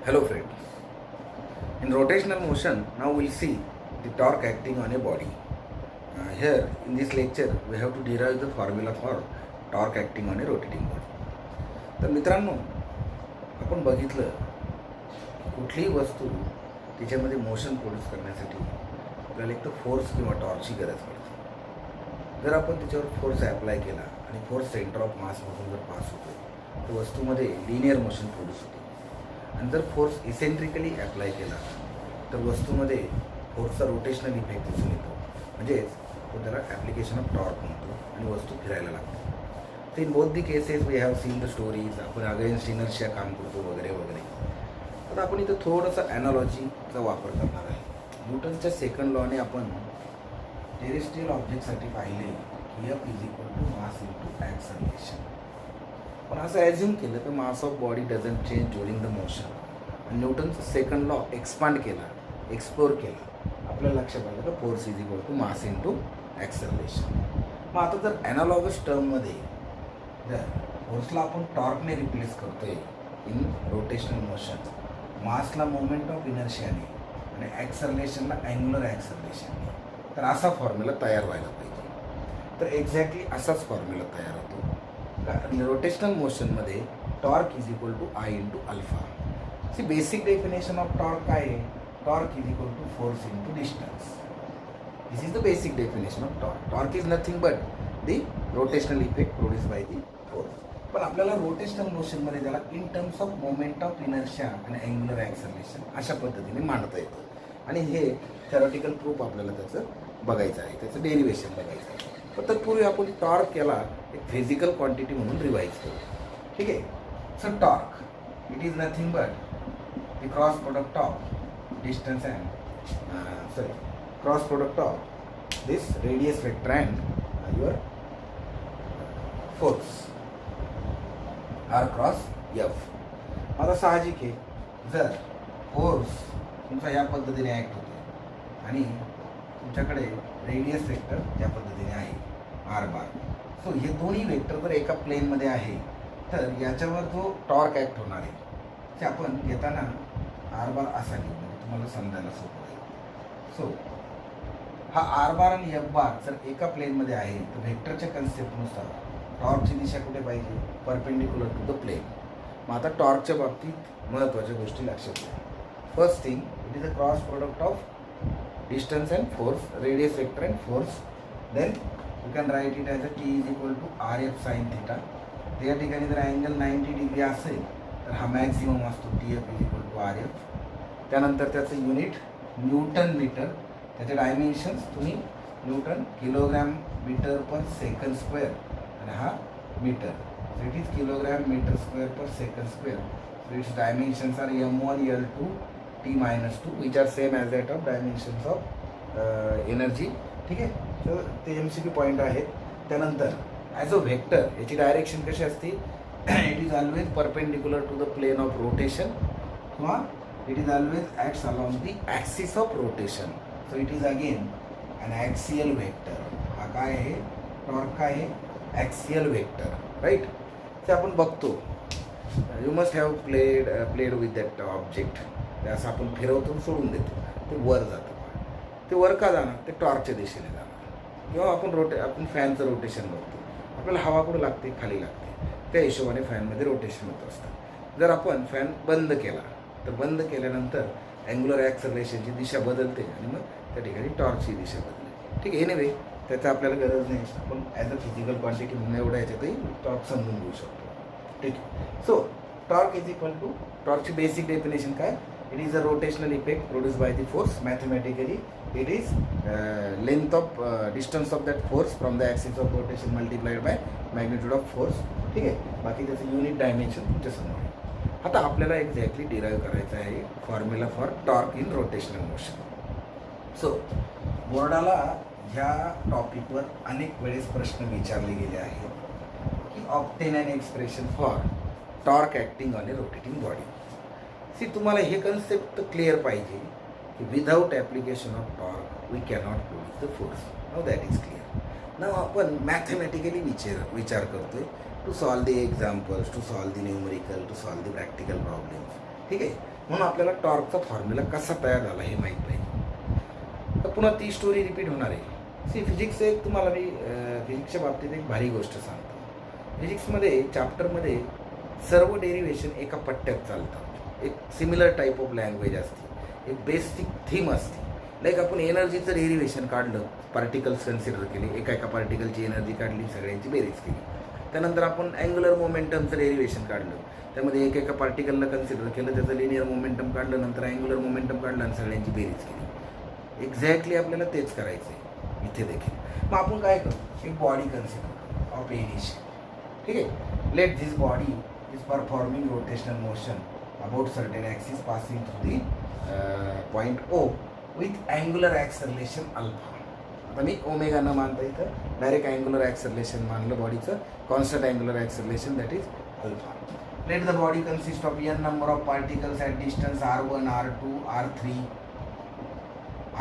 Hello friends. In rotational motion, now we'll see the torque acting on a body. Here in this lecture, we have to derive the formula for torque acting on a rotating body. तर मित्रांनो, आपण बघितलं कुठलीही वस्तू तिच्यामध्ये motion produce करण्यासाठी आपल्याला एक तर फोर्स किंवा टॉर्कची गरज पडते. जर आपण त्याच्यावर फोर्स ॲप्लाय केला आणि फोर्स सेंटर ऑफ मासमधून जर पास होतो तर वस्तूमध्ये लिनियर मोशन प्रोड्यूस होते. आणि जर फोर्स इसेंट्रिकली ॲप्लाय केला तर वस्तूमध्ये फोर्सचा रोटेशनल इफेक्ट दिसून येतो, म्हणजेच तो त्याला ॲप्लिकेशन ऑफ टॉर्क म्हणतो आणि वस्तू फिरायला लागते. तर in both the cases we have seen the stories. आपण अगेन्स्ट इनर्शिया काम करतो वगैरे वगैरे. तर आपण इथं थोडंसं ॲनॉलॉजीचा वापर करणार आहे. न्यूटनच्या सेकंड लॉने आपण टेरेस्ट्रियल ऑब्जेक्टसाठी पाहिले की F is equal to mass into acceleration. पण असं ॲज्युम केलं तर mass of body doesn't change during the motion. आणि न्यूटनचा सेकंड लॉ एक्सपांड केला, एक्सप्लोर केला, आपल्याला लक्षात आलं तर force is equal to mass into acceleration. मग आता जर ॲनालॉगस टर्ममध्ये जर फोर्सला आपण टॉर्कने रिप्लेस करतोय इन रोटेशनल मोशन, मासला मोमेंट ऑफ इनर्शियाने आणि ॲक्सलरेशनला अँग्युलर ॲक्सलरेशनने, तर असा फॉर्म्युला तयार व्हायला पाहिजे. तर एक्झॅक्टली असाच फॉर्म्युला तयार होतो. रोटेशनल मोशनमध्ये torque is equal to I into alpha. See basic definition of torque काय आहे? Torque is equal to force into distance. This is the basic definition of torque. Torque is nothing but the rotational effect produce by the force. पण आपल्याला rotational मोशनमध्ये त्याला in terms of moment of inertia आणि angular acceleration अशा पद्धतीने मांडता येतं. आणि हे थेरॉटिकल प्रूफ आपल्याला त्याचं बघायचं आहे, त्याचं डेरिवेशन बघायचं आहे. पण तत्पूर्वी आपण टॉर्क याला एक फिजिकल क्वांटिटी म्हणून रिवाईज करू. ठीक आहे. So torque it is nothing but the cross product of distance and cross product of this radius vector and your force R cross F. आता साहजिक आहे, जर फोर्स तुमचा या पद्धतीने ॲक्ट होतो आणि तुमच्याकडे रेडियस वेक्टर त्या पद्धतीने आहे आर बार. सो हे दोन्ही वेक्टर जर एका प्लेनमध्ये आहे तर याच्यावर जो टॉर्क ॲक्ट होणार आहे ते आपण घेताना आर बार असा घेऊ, म्हणजे तुम्हाला समजायला सोपं आहे. सो हा आर बार आणि एफ बार जर एका प्लेनमध्ये आहे तर व्हेक्टरच्या कन्सेप्टनुसार टॉर्कची दिशा कुठे पाहिजे? Perpendicular to the plane. मग आता टॉर्कच्या बाबतीत महत्त्वाच्या गोष्टी लक्षात घ्या. First thing, it is a cross product of distance and force, radius vector and force. Then you can write it as a t is equal to rf sin theta. त्या ठिकाणी जर अँगल 90 डिग्री असेल तर हा maximum असतो tf is equal to rf. त्यानंतर त्याचं unit newton metre, त्याचे डायमेन्शन्स तुम्ही newton kilogram metre per second square आणि हा metre. So it is kilogram metre square per second square. So its dimensions are m1 l2 T-2 which are same as that of dimensions of energy. ठीक आहे. तर ते MCQ point आहेत. त्यानंतर as a vector याची direction कशी असते? It is always perpendicular to the plane of rotation किंवा it is always acts along the axis of rotation. So it is again an axial vector. हा काय आहे? Torque काय आहे? Axial vector, right. ते आपण बघतो. You must have played with that object. असं आपण फिरवतो, सोडून देतो, ते वर जातं. ते वर का जाणार? ते टॉर्कच्या दिशेने जाणार. किंवा आपण फॅनचं रोटेशन बघतो, आपल्याला हवा कुठं लागते? खाली लागते. त्या हिशोबाने फॅनमध्ये रोटेशन होत असतं. जर आपण फॅन बंद केला तर बंद केल्यानंतर अँग्युलर ॲक्सलरेशनची दिशा बदलते आणि मग त्या ठिकाणी टॉर्कची दिशा बदलते. ठीक आहे. एनिवे त्याचं आपल्याला गरज नाही. आपण ॲज अ फिजिकल क्वांटिटी म्हणून एवढ्या याच्यातही टॉर्क समजून घेऊ शकतो. ठीक आहे. So torque is equal to, टॉर्कची बेसिक डेफिनेशन काय? It is a rotational effect produced by the force. Mathematically, it is distance of that force from the axis of rotation multiplied by magnitude of force. ठीक आहे. बाकी त्याचं unit dimension तुमच्या समोर आहे. आता आपल्याला एक्झॅक्टली डिराईव्ह करायचं आहे formula for torque in rotational motion. So बोर्डाला ह्या टॉपिकवर अनेक वेळेस प्रश्न विचारले गेले आहेत की obtain an expression for torque acting on a rotating body. See तुम्हाला हे कन्सेप्ट क्लिअर पाहिजे की without application of torque we cannot produce the force. Now that is clear. Now आपण मॅथमॅटिकली विचार करतोय to solve the examples, to solve the numerical, to solve the practical problems. ठीक आहे. म्हणून आपल्याला टॉर्कचा फॉर्म्युला कसा तयार झाला हे माहीत पाहिजे. तर पुन्हा ती स्टोरी रिपीट होणार आहे. फिजिक्स एक तुम्हाला मी फिजिक्सच्या बाबतीत एक भारी गोष्ट सांगतो. फिजिक्समध्ये चॅप्टरमध्ये सर्व डेरिव्हेशन एका पट्ट्यात चालतात. एक सिमिलर टाईप ऑफ लँग्वेज असते, एक बेसिक थीम असते. लाईक आपण एनर्जीचं डेरिव्हेशन काढलं, पार्टिकल्स कन्सिडर केले, एका पार्टिकलची एनर्जी काढली, सगळ्यांची बेरीज केली. त्यानंतर आपण अँग्युलर मोमेंटमचं डेरिव्हेशन काढलं, त्यामध्ये एका पार्टिकलला कन्सिडर केलं, त्याचं लिनियर मोमेंटम काढलं, नंतर अँग्युलर मोमेंटम काढलं आणि सगळ्यांची बेरीज केली. एक्झॅक्टली आपल्याला तेच करायचं आहे इथे देखील. मग आपण काय करू, एक बॉडी कन्सिडर करू ऑफ एनी शेप. ठीक आहे. Let this body is performing rotational motion about certain axis passing through the point O with angular acceleration alpha. आता मी ओमेगा न मानता इथं डायरेक्ट अँग्युलर ॲक्सलरेशन मानलं बॉडीचं, constant angular acceleration that is alpha. Let the body consist of n number of particles at distance r1, r2, r3,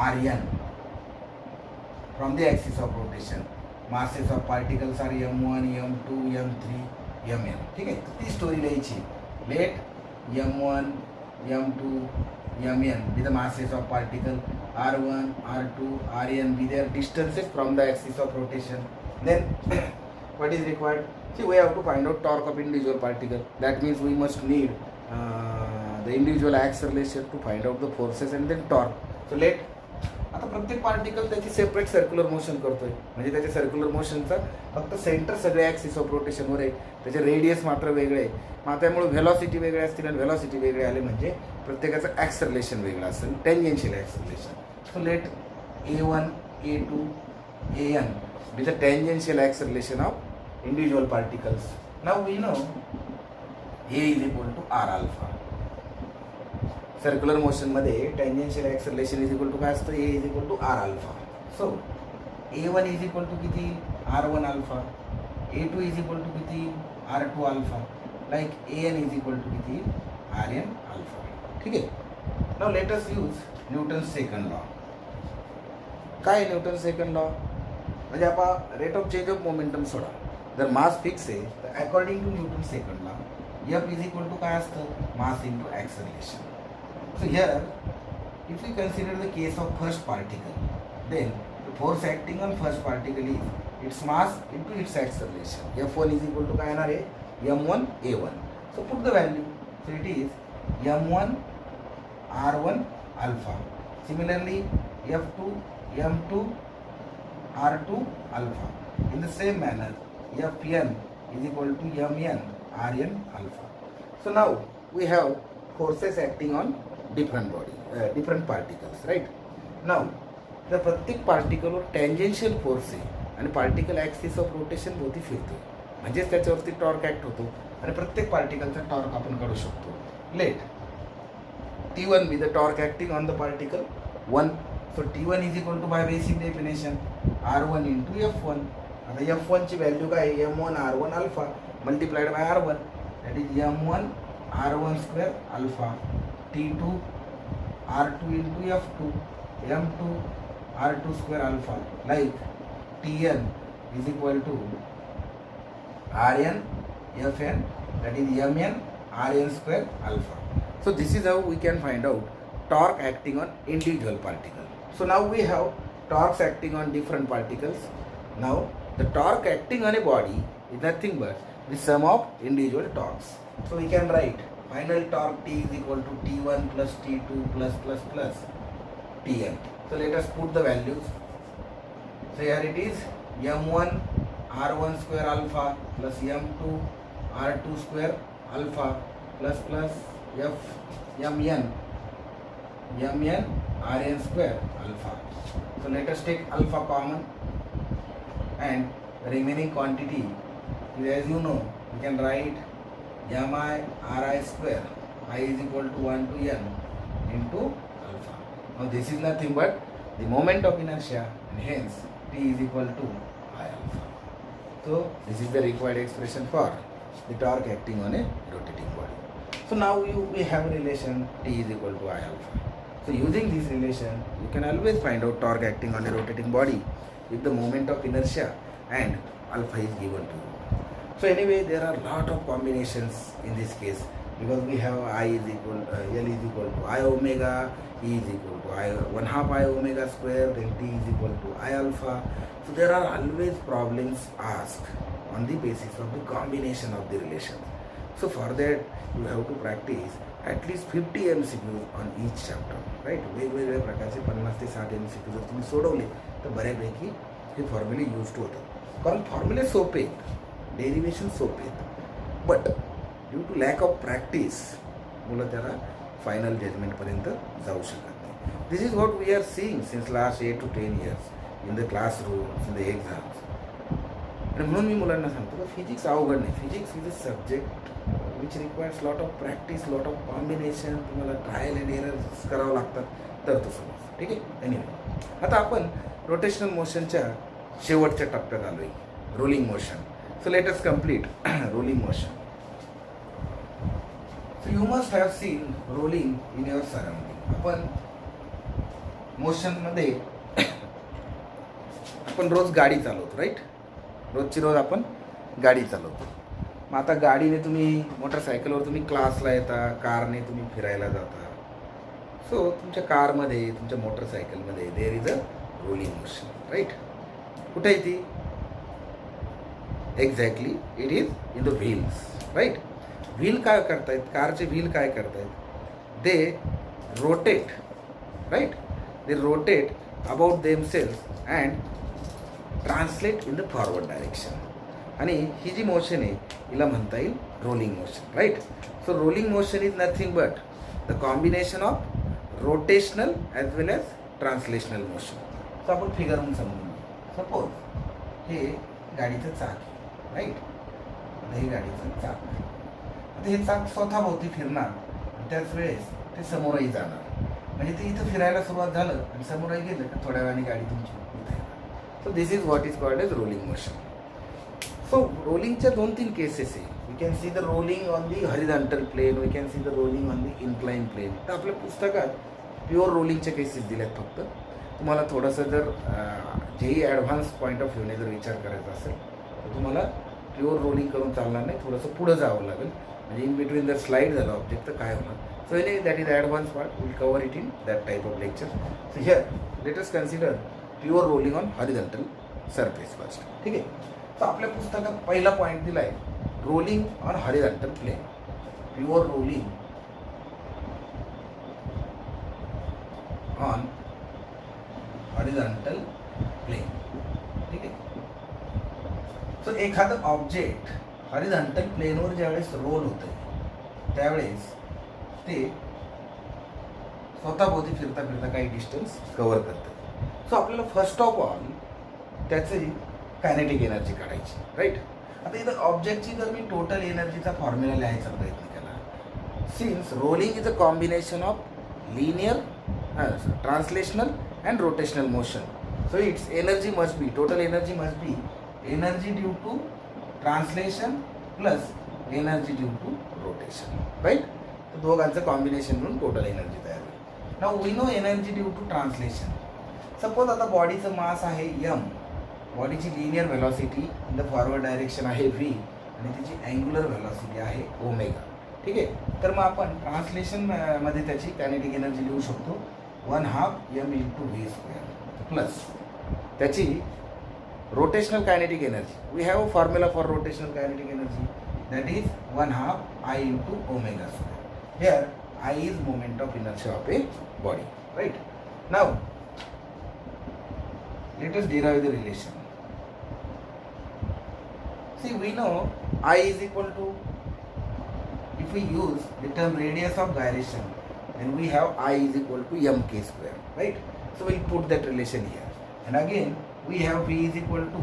rn from the axis of rotation. Masses of particles are m1, m2, m3, mn. ठीक आहे. ती story लिहायची. Let m1, m2, mn be the masses of particle, r1, r2, rn be their distances from the axis of rotation. Then what is required? See, we have to find out torque of individual particle. That means we must need the individual acceleration to find out the forces and then torque. So let, आता प्रत्येक particle त्याची separate circular motion करतोय, म्हणजे त्याच्या circular मोशनचा फक्त centre सगळे axis of रोटेशनवर आहे, त्याचे रेडियस मात्र वेगळे आहे. मग त्यामुळे व्हेलॉसिटी वेगळे असतील आणि व्हेलॉसिटी वेगळे आले म्हणजे प्रत्येकाचं ॲक्सलरेशन वेगळं असेल, tangential acceleration. So let A1, A2, AN be the tangential acceleration of individual particles. Now we know A is equal to R alpha. Circular मोशनमध्ये tangential acceleration is equal to काय असतं, a is equal to r alpha. So A1 is equal to किती, R1 alpha. A2 is equal to किती, R2 alpha. Like AN is equal to किती, RN alpha. ठीक आहे. Now let us use Newton's second law. काय Newton second law म्हणजे आपण rate of change of momentum सोडा. जर मास फिक्स आहे तर according to Newton second law F is equal to काय असतं, mass into acceleration. So here, if we consider the case of first particle, then the force acting on first particle is its mass into its acceleration. F1 is equal to काय येणार आहे, m1 a1. So put the value. So it is m1 r1 alpha. Similarly, f2 m2 r2 alpha. In the same manner, fn is equal to mn rn alpha. So now we have forces acting on different different particles, right? Now जर प्रत्येक पार्टिकलवर tangential force आहे आणि particle axis of rotation भोवती फिरतो, म्हणजेच त्याच्यावरती torque act होतो आणि प्रत्येक पार्टिकलचा टॉर्क आपण काढू शकतो. Let T1 be the torque acting on the particle 1. So T1 is equal to by basic definition R1 into F1. आता F1ची व्हॅल्यू काय आहे, m1 r1 alpha multiplied by R1, that is m1 r1 square alpha. T2 R2 into F2, M2 R2 square alpha, like Tn is equal to Rn Fn, that is Mn Rn square alpha. So this is how we can find out torque acting on individual particle. So now we have torques acting on different particles. Now the torque acting on a body is nothing but the sum of individual torques. So we can write final torque T is equal to T1 plus T2 plus Tn. So let us put the values. So here it is m1 r1 square alpha plus m2 r2 square alpha plus mn rn square alpha. So let us take alpha common and the remaining quantity is, as you know, we can write mi ri square, I is equal to 1 to n into alpha. Now this is nothing but the moment of inertia and hence T is equal to I alpha. So this is the required expression for the torque acting on a rotating body. So now we have a relation T is equal to I alpha. So using this relation you can always find out torque acting on a rotating body if the moment of inertia and alpha is given to you. So anyway, there are lot of combinations in this case because we have I is equal L is equal to I omega, E is equal to I 1/2 I omega square, then T is equal to I alpha. So there are always problems asked on the basis of the combination of the relations. So for that you have to practice at least 50 MCQs on each chapter, right? वेगवेगळ्या प्रकारचे 50 ते 60 MCQ जर तुम्ही सोडवले तर बऱ्यापैकी हे फॉर्म्युले use होतात. कारण फॉर्म्युले सोपे आहेत, डेरिव्हेशन सोपे आहेत, but due to lack of practice मुलं त्याला फायनल जजमेंटपर्यंत जाऊ शकत नाही. This is what we are seeing since last 8 to 10 years in the classrooms, in the exams. आणि म्हणून मी मुलांना सांगतो की फिजिक्स अवघड नाही. Physics is a subject which requires lot of practice, lot of combination. तुम्हाला ट्रायल अँड एरर्स करावं लागतात तर तो समज. ठीक आहे. एनिवे आता आपण रोटेशनल मोशनच्या शेवटच्या टप्प्यात आलो आहे, rolling motion. So let us complete rolling motion. So you must have seen rolling in your surrounding. आपण मोशनमध्ये आपण रोज गाडी चालवतो, राईट? रोजची रोज आपण गाडी चालवतो. मग आता गाडीने तुम्ही, मोटरसायकलवर तुम्ही क्लासला येता, कारने तुम्ही फिरायला जाता. सो तुमच्या कारमध्ये, तुमच्या मोटरसायकलमध्ये there is a rolling motion, right? कुठे आहे ती? Exactly it is in the wheels, right? Wheel काय करतायत? कारचे व्हील काय करतायत? They rotate, right? They rotate about themselves and translate in the forward direction. आणि ही जी मोशन आहे हिला म्हणता येईल rolling motion, right? So rolling motion is nothing but the combination of rotational as well as translational motion. So आपण figure म्हणून समजून घेऊ. सपोज हे गाडीचं चाक आहे, राईट? आता हे गाडीचं चाक आहे. आता हे चाक स्वतःभोवती फिरणार आणि त्याच वेळेस ते समोरही जाणार. म्हणजे ते इथं फिरायला सुरुवात झालं आणि समोरही गेलं की थोड्या वेळाने गाडी तुमची इथे येणार. So this is what is called as rolling motion. So रोलिंगच्या 2-3 केसेस आहे. We can see the rolling on the horizontal plane, we can see the rolling on the incline plane. तर आपल्या पुस्तकात प्युअर रोलिंगच्या केसेस दिल्यात फक्त. तुम्हाला थोडंसं जर जेही ॲडव्हान्स पॉईंट ऑफ व्ह्यूने जर विचार करायचा असेल तर तुम्हाला प्युअर रोलिंग करून चालणार नाही, थोडंसं पुढं जावं लागेल. म्हणजे इन बिटवीन जर स्लाईड झालं ऑब्जेक्ट तर काय होणार. So any that is advance part, will cover it in that type of lecture. So here let us consider pure rolling on horizontal surface first. ठीक आहे. तर आपल्या पुस्तकात पहिला पॉईंट दिला आहे rolling on horizontal plane. Pure rolling on horizontal plane. ठीक आहे. सो एखादं ऑब्जेक्ट हॉरिझॉन्टल प्लेनवर ज्यावेळेस रोल होतं त्यावेळेस ते स्वतःभोवती फिरता फिरता काही डिस्टन्स कव्हर करतं. सो आपल्याला फर्स्ट ऑफ ऑल त्याची कायनेटिक एनर्जी काढायची, राईट? आता इथं ऑब्जेक्टची जर मी टोटल एनर्जीचा फॉर्म्युला लिहायचा प्रयत्न केला, since rolling is a combination of linear, translational and rotational motion. So its energy must be, total energy must be energy due to translation plus energy due to rotation, right? तर दोघांचं combination म्हणून total energy तयार होईल. Now we know energy due to translation. Suppose आता बॉडीचं mass आहे m, बॉडीची linear velocity in the forward direction आहे v आणि तिची अँग्युलर व्हेलॉसिटी आहे ओमेगा. ठीक आहे. तर मग आपण ट्रान्सलेशन मध्ये त्याची कायनेटिक एनर्जी लिहू शकतो 1/2 m × v² प्लस त्याची rotational kinetic energy. We have a formula for rotational kinetic energy that is 1/2 I into omega square. Here I is moment of inertia of a body, right? Now let us derive the relation. See, we know I is equal to, if we use the term radius of gyration, then we have I is equal to mk square, right? So we'll put that relation here, and again we have V is equal to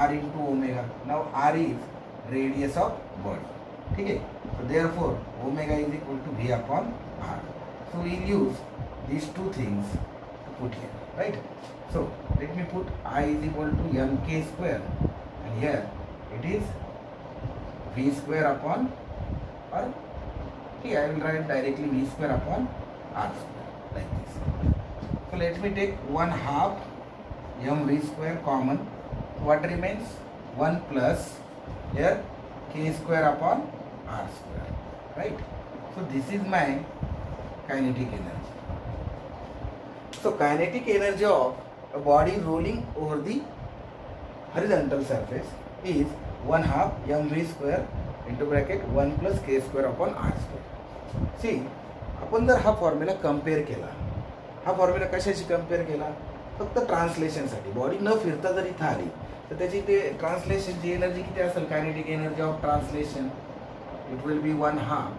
R into omega. Now R is radius of body. ठीक है. So therefore omega is equal to V upon R. So we'll use these two things to put here, right? So let me put I is equal to mk square, and here it is V square upon R. Okay, I will write directly V square upon R square like this. So let me take 1/2 mv square common. What remains? 1 plus here k square upon r square, right? So this is my kinetic energy. So kinetic energy of a body rolling over the horizontal surface is 1/2 mv square into bracket 1 plus k square upon r square. See, आपण जर हा formula compare केला, हा formula कशाशी compare केला? फक्त ट्रान्सलेशनसाठी. Body न फिरता जर इथं आली तर त्याची ते ट्रान्सलेशनची एनर्जी किती असेल? Kinetic energy of translation it will be 1/2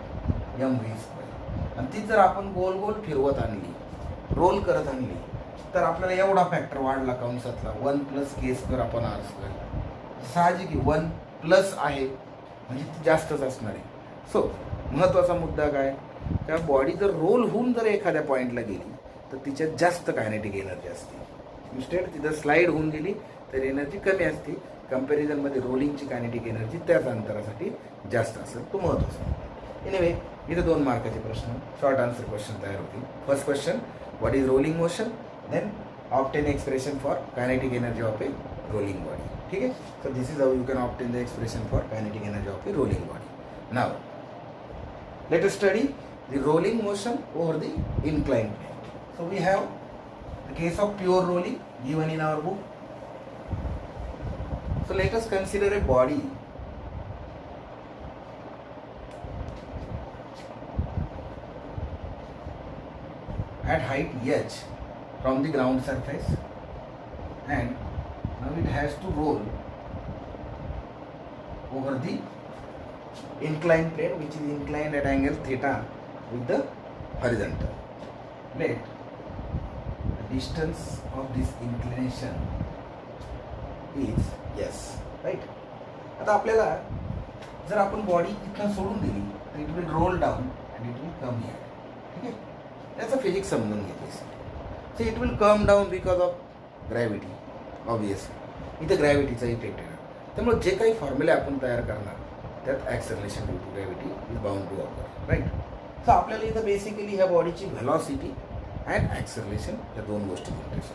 mv square. आणि ती जर आपण गोल गोल फिरवत आणली, रोल करत आणली, तर आपल्याला एवढा फॅक्टर वाढला कंसातला 1 प्लस के स्क्वेअर अपॉन आर स्क्वेअर. साहजिक 1 प्लस आहे म्हणजे ती जास्तच असणार आहे. सो महत्त्वाचा मुद्दा काय? त्या बॉडी जर रोल होऊन जर एखाद्या पॉईंटला गेली तर तिच्यात जास्त कायनेटिक एनर्जी असते. इन्स्टेड तिथं स्लाईड होऊन गेली तर एनर्जी कमी असते. कंपॅरिझनमध्ये रोलिंगची कायनेटिक एनर्जी त्याच अंतरासाठी जास्त असेल. तो महत्त्वाचा. एनिवे, इथे 2 मार्काचे प्रश्न, शॉर्ट आन्सर क्वेश्चन तयार होतील. First question, what is rolling motion? Then obtain expression for kinetic energy of a rolling body. ठीक आहे. So this is how you can obtain the expression for kinetic energy of a rolling body. Now let us study the rolling motion over the inclined plane. So we have the case of pure rolling given in our book. So let us consider a body at height h from the ground surface, and now it has to roll over the inclined plane, which is inclined at angle theta with the horizontal. Let the distance of this inclination is s. Right? आता आपल्याला जर आपण body इथनं सोडून दिली तर it will roll down and it will come here. ठीक आहे. त्याचं फिजिक्स समजून घेतलं. So it will come down because of gravity. Obviously इथं ग्रॅव्हिटीचा इफेक्ट आहे. त्यामुळे जे काही फॉर्म्युले आपण तयार करणार त्यात acceleration due to gravity is bound to occur. Right. So आपल्याला इथं बेसिकली ह्या बॉडीची व्हेलॉसिटी अँड ॲक्सलरेशन या 2 गोष्टी interest.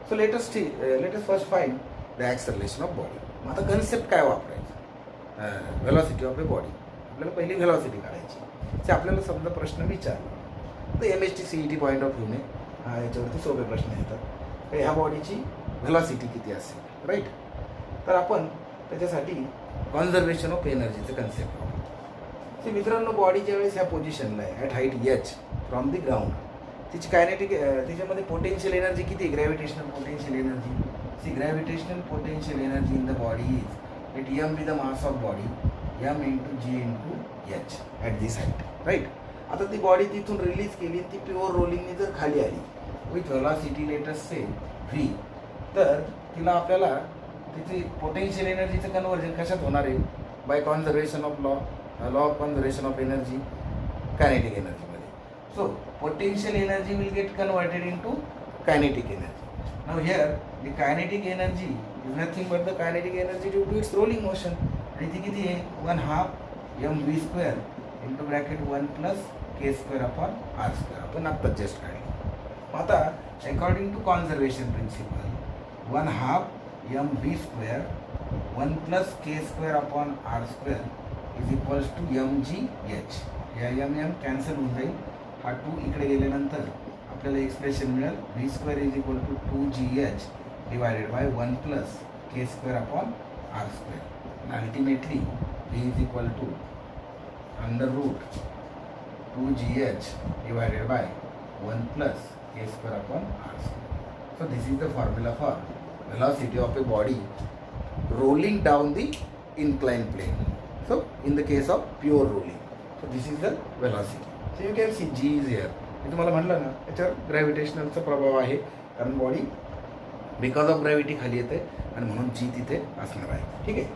So let us first find the acceleration of body. मग आता कन्सेप्ट काय वापरायचं? Velocity of a body. आपल्याला पहिली व्हेलॉसिटी काढायची. ते आपल्याला समजा प्रश्न विचारला तर MST CET पॉईंट ऑफ व्ह्यूने याच्यावरती सोपे प्रश्न येतात. ह्या बॉडीची व्हेलॉसिटी किती असेल? राईट. तर आपण त्याच्यासाठी कॉन्झर्वेशन ऑफ एनर्जीचं कन्सेप्ट वापरतो. मित्रांनो, बॉडी ज्यावेळेस ह्या पोझिशनला आहे at height h from the ground, तिची कायनेटिक त्याच्यामध्ये पोटेन्शियल एनर्जी किती? Gravitational potential energy. See gravitational potential energy in the body is let m be the mass of body, m into g into h at this height. Right. आता ती body तिथून release केली, ती pure रोलिंगने जर खाली आली with velocity let us say v, तर तिला आपल्याला तिची पोटेन्शियल एनर्जीचं कन्व्हर्जन कशात होणार आहे? By conservation of law of conservation of energy kinetic एनर्जीमध्ये. So potential energy will get converted into kinetic energy. Now here the kinetic energy is nothing but the kinetic energy due to its rolling motion. आणि ती किती आहे? 1/2 mv square into bracket 1 plus के square upon R square. आपण आत्ताच just काढली. आता according to conservation principle 1/2 mv square 1 plus K square upon R square is equals to mgh. या m cancel होऊन जाईल. हा 2 इकडे गेल्यानंतर आपल्याला एक्सप्रेशन मिळेल v square is equal to 2gh divided by 1 plus K square upon R square. Ultimately v is equal to under root 2gh divided by 1 plus K square upon R square. So this is the formula for velocity of a body rolling down the inclined plane. So in the case of pure rolling, so this is the velocity. So you can see g is here. मी तुम्हाला म्हटलं ना याच्यावर ग्रॅव्हिटेशनलचा प्रभाव आहे, कारण body because of gravity खाली येते आणि म्हणून जी तिथे असणार आहे. ठीक आहे.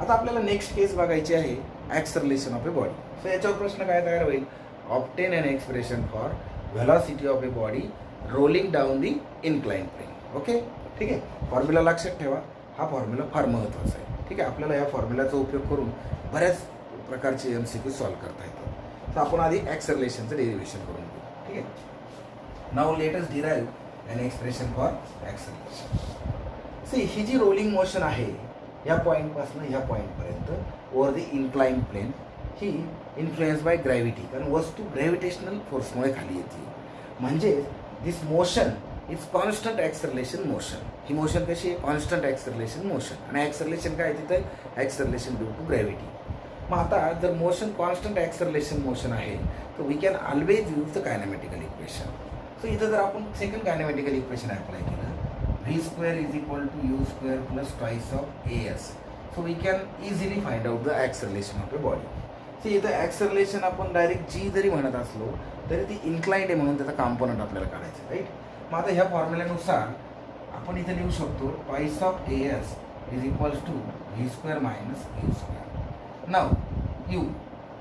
आता आपल्याला नेक्स्ट केस बघायची आहे acceleration of a body. So याच्यावर प्रश्न काय तयार होईल? Obtain an expression for velocity of a body rolling down the inclined plane. Okay. ठीक आहे. फॉर्म्युला लक्षात ठेवा. हा फॉर्म्युला फार महत्त्वाचा आहे. ठीक आहे. आपल्याला या फॉर्म्युल्याचा उपयोग करून बऱ्याच प्रकारचे MCQ सॉल्व्ह करता येतात. तर आपण आधी ॲक्सलरेशनचं डेरिव्हेशन करून घेऊ. ठीक आहे. Now let us derive an expression for acceleration. See ही जी रोलिंग मोशन आहे या पॉईंटपासून ह्या पॉईंटपर्यंत ओव्हर द इन्क्लाइंड प्लेन, ही इन्फ्लुएन्स बाय ग्रॅव्हिटी, कारण वस्तू ग्रॅव्हिटेशनल फोर्समुळे खाली येते. म्हणजे this motion is constant acceleration motion. ही मोशन कशी आहे? Constant acceleration motion. आणि ॲक्सलरेशन काय तिथं? Acceleration due to gravity. मग आता जर मोशन कॉन्स्टंट ॲक्सलरेशन मोशन आहे तर we can always use the kinematical equation. So इथं जर आपण सेकंड कायनेमॅटिकल इक्वेशन अप्लाय केलं, v square is equal to u square plus twice of a s. So we can easily find out the acceleration of the body. See इथं acceleration आपण direct g जरी म्हणत असलो तरी ती inclined आहे म्हणून त्याचा कॉम्पोनंट आपल्याला काढायचं, राईट. मग आता ह्या फॉर्म्युल्यानुसार आपण इथे लिहू शकतो twice of a S is equals to V square minus U square. Now U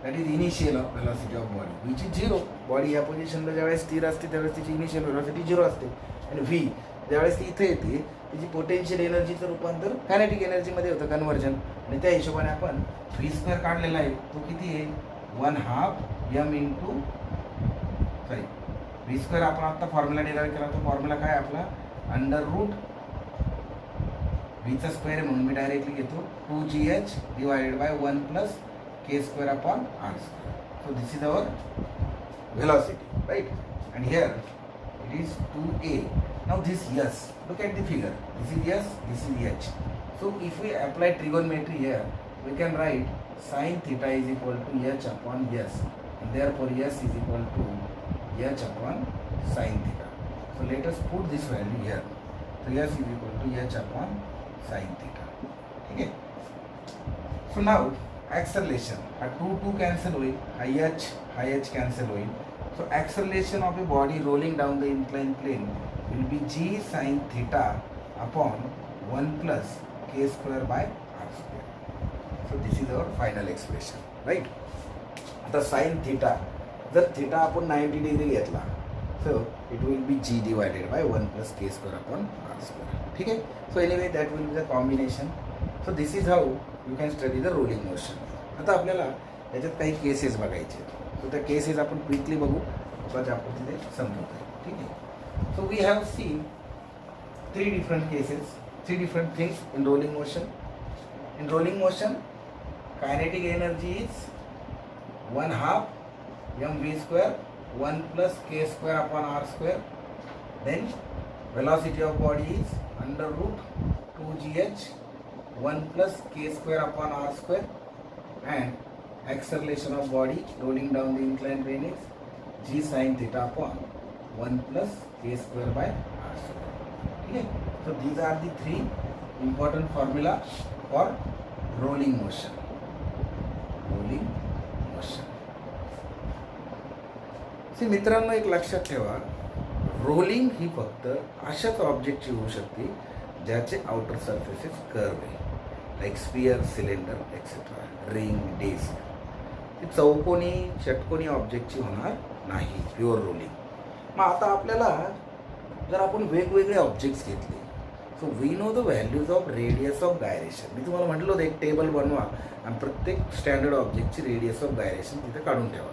that is initial of velocity of body which is zero. Body या पोझिशनला ज्यावेळेस स्थिर असते त्यावेळेस तिची इनिशियल वेलॉसिटी झिरो असते. आणि व्ही ज्यावेळेस ती इथे येते तिची पोटेन्शियल एनर्जीचं रूपांतर कायनेटिक एनर्जीमध्ये होतं, कन्व्हर्जन. आणि त्या हिशोबाने आपण व्ही स्क्वेअर काढलेला आहे तो किती आहे? 1/2 m into sorry V square आपण आता फॉर्म्युला डिराईव्ह केला. तो फॉर्म्युला काय आपला? अंडर रूट व्हीचा स्क्वेअर आहे म्हणून मी डायरेक्टली घेतो 2gh divided by 1 plus K square upon R square. So this is our velocity, right? And here it is 2a. Now this s, look at the figure. This is s, this is h. So if we apply trigonometry here, we can write sin theta is equal to h upon s, and therefore s is equal to h upon sin theta. So let us put this value here. So s is equal to h upon sin theta. Okay. So now acceleration. A 2 cancel होईल, हा h cancel होईल. So acceleration of a body rolling down the inclined plane will be g sin theta upon 1 plus k square by r square. So this is our final expression, right? आता sin theta, जर theta आपण 90 degree घेतला so it will be g divided by 1 plus k square upon r square. ठीक आहे. So anyway that will be the combination. So this is how you can study the rolling motion. आता आपल्याला याच्यात काही cases बघायचे. So त्या cases आपण quickly बघू, ज्या पद्धतीने समजवतो. ठीक आहे. So we have seen 3 different cases, 3 different things in rolling motion. In rolling motion, kinetic energy is 1/2 mv square 1 plus k square upon r square. Then velocity of body is under root 2gh 1 plus k square upon r square. And acceleration of body rolling down the inclined plane is g sin theta upon 1 plus k square by r square. Okay, so these are the 3 important formula for rolling motion. Rolling motion. See मित्रांनो, एक लक्षात ठेवा, rolling ही फक्त अशाच ऑब्जेक्टची होऊ शकते ज्याचे outer surfaces curve आहे, like sphere, cylinder etcetera, ring, disc. ती चौकोनी षटकोनी ऑब्जेक्टची होणार नाही प्युअर रोलिंग. मग आता आपल्याला जर आपण वेगवेगळे ऑब्जेक्ट्स घेतले, so we know the values of radius of gyration. मी तुम्हाला म्हटलं होतं एक टेबल बनवा आणि प्रत्येक स्टँडर्ड ऑब्जेक्टची रेडियस ऑफ गायरेशन तिथे काढून ठेवा.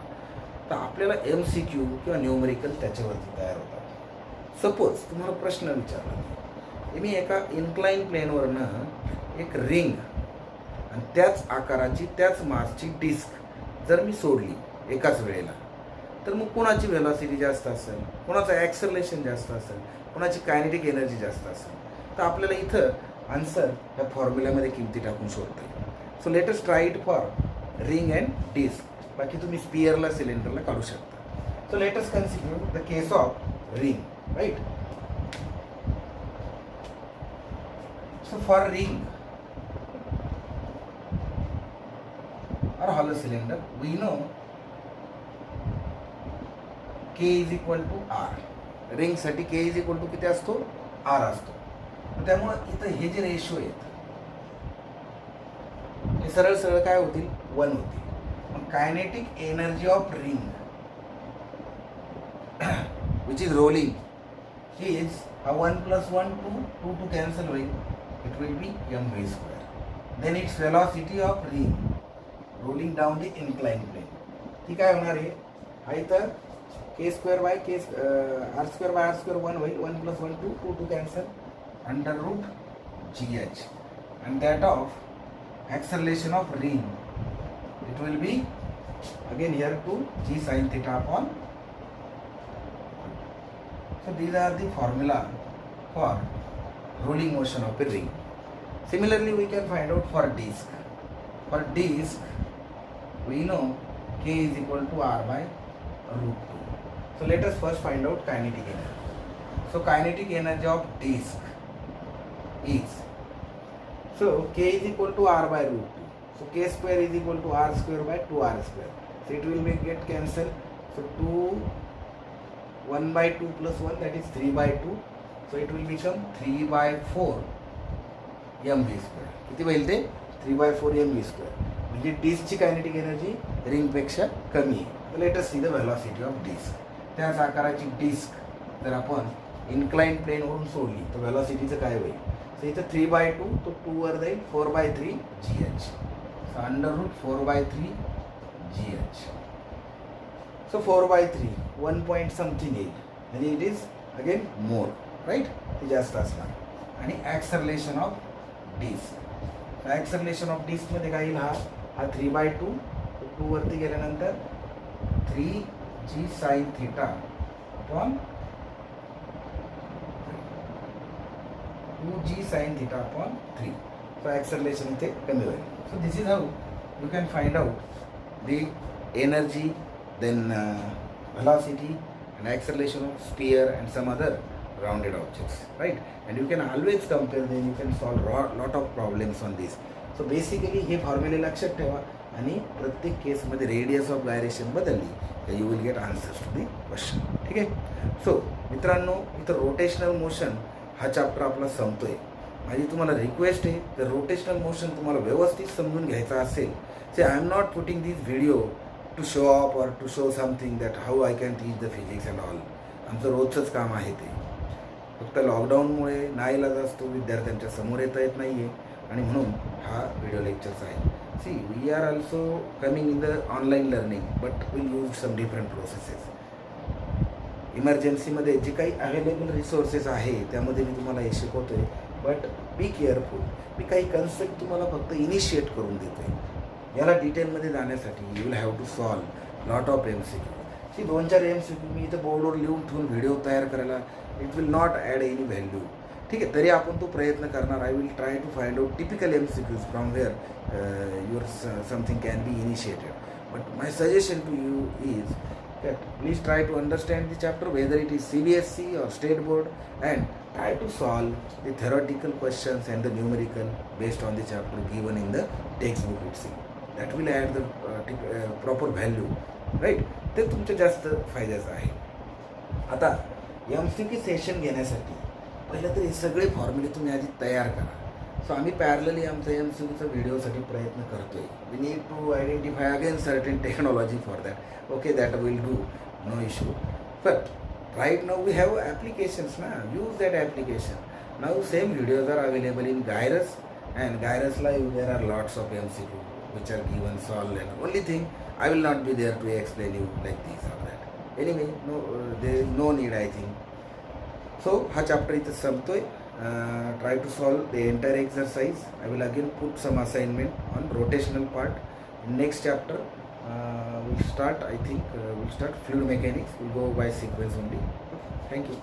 तर आपल्याला MCQ किंवा न्यूमरिकल त्याच्यावरती तयार होतात. सपोज तुम्हाला प्रश्न विचारला, मी एका इन्क्लाइन प्लेनवरनं एक रिंग आणि त्याच आकाराची त्याच मासची डिस्क जर मी सोडली एकाच वेळेला, तर मग कोणाची व्हेलॉसिटी जास्त असेल, कोणाचं ॲक्सलरेशन जास्त असेल, कोणाची कायनेटिक एनर्जी जास्त असेल. तर आपल्याला इथं आन्सर ह्या फॉर्म्युल्यामध्ये किमती टाकून शोधता येईल. So let us try it for ring and disc. बाकी तुम्ही स्पियरला, सिलेंडरला काढू शकता. So let us consider the case of ring, right. So for ring or hollow cylinder, we know K is equal to R. Ring साठी K is equal to किती असतो? R असतो. त्यामुळे इथं हे जे रेशो आहेत हे सरळ सरळ काय होतील? 1 होतील. मग kinetic energy of ring which is rolling is 1 plus 1 2 cancel होईल. It will be mv square. Then its velocity of ring rolling down the inclined plane, ती काय होणार आहे? हा इथं k square by k r square by r square 1 होईल. 1 plus 1 2 cancel under root gh, and that of acceleration of ring it will be Again here 2 g sin theta upon. So these are the formula for rolling motion of a ring. Similarly, we can find out for disc. For disc, we know k is equal to r by root 2. So let us first find out kinetic energy. So kinetic energy of disc is, so k is equal to r by root 2. So k square is equal to r square by 2r square. So it will get cancelled. So 1 by 2 plus 1, that is 3 by 2. So it will become 3 by 4 mv square. किती होईल ते 3 by 4 mv square. म्हणजे डिस्कची kinetic energy रिंगपेक्षा कमी आहे. Let us see the velocity of disc. त्याच आकाराची disk जर आपण इन्क्लाइन प्लेनवरून सोडली तर व्हेलॉसिटीचं काय होईल? सो इथं 3 by 2 तो 2 वर जाईल 4 by 3 gh. So under root 4 by 3 gh. So 4 by 3 1 point something येईल म्हणजे it is again more, right? ते जास्त असणार. आणि acceleration of disc, acceleration of डिस्कमध्ये काय येईल? हा 3 by 2, 2 वरती गेल्यानंतर 3g sin theta upon 2g sin theta upon 3. So acceleration इथे कमी होईल. So this is how you can find out the energy, then velocity and acceleration of sphere and some other rounded objects, right? And you can always compare them, you can solve lot of problems on this. So basically हे फॉर्म्युले लक्षात ठेवा आणि प्रत्येक केसमध्ये radius of gyration बदलली तर you will get answers to the question. ठीक आहे. सो मित्रांनो, इथं रोटेशनल मोशन हा चॅप्टर आपला संपतोय. माझी तुम्हाला रिक्वेस्ट आहे, जर रोटेशनल मोशन तुम्हाला व्यवस्थित समजून घ्यायचा असेल, say I am not putting this video to show off or to show something that how I can teach the physics and all. आमचं रोजचंच काम आहे ते. फक्त लॉकडाऊनमुळे नाईलाज असतो, विद्यार्थ्यांच्या समोर येता येत नाही आहे आणि म्हणून हा व्हिडिओ लेक्चर्स आहे. See we are also coming in the online learning but will use some different processes. इमर्जन्सीमध्ये जे काही अवेलेबल रिसोर्सेस आहे त्यामध्ये मी तुम्हाला हे शिकवतो आहे. But be careful. मी काही कन्सेप्ट तुम्हाला फक्त इनिशिएट करून देतो आहे. याला डिटेलमध्ये जाण्यासाठी you will have to solve lot of MCQ. See 2-4 MCQ मी इथं बोर्डवर लिहून ठेवून व्हिडिओ तयार करायला it will not add any value. ठीक आहे. तरी आपण तो प्रयत्न करणार. I will try to find out typical MCQs from where your something can be initiated. But my suggestion to you is that please try to understand the chapter whether it is CBSE or state board and try to solve the theoretical questions and the numerical based on the chapter given in the textbook itself. That will add the proper value, right? ते तुमच्या जास्त फायद्याचं आहे. आता MCQ session घेण्यासाठी पहिलं तर हे सगळे फॉर्म्युले तुम्ही आधी तयार करा. सो आम्ही पॅरलली आमचा MCQचा व्हिडिओसाठी प्रयत्न करतोय. We need to identify again certain technology for that. Okay, that will do, no issue. But right now we have applications now. Use that application. Now same videos are available in Gyrus, and Gyrus Live there are lots of MCQ which are given, solved, and only thing I will not be there to explain you like this or that. Anyway, no, there is no need I think. So ha chapter इथे संपतोय. Try to solve the entire exercise. I will again put some assignment on rotational part. Next chapter. We'll start, I think, we'll start fluid mechanics. We'll go by sequence only. Thank you.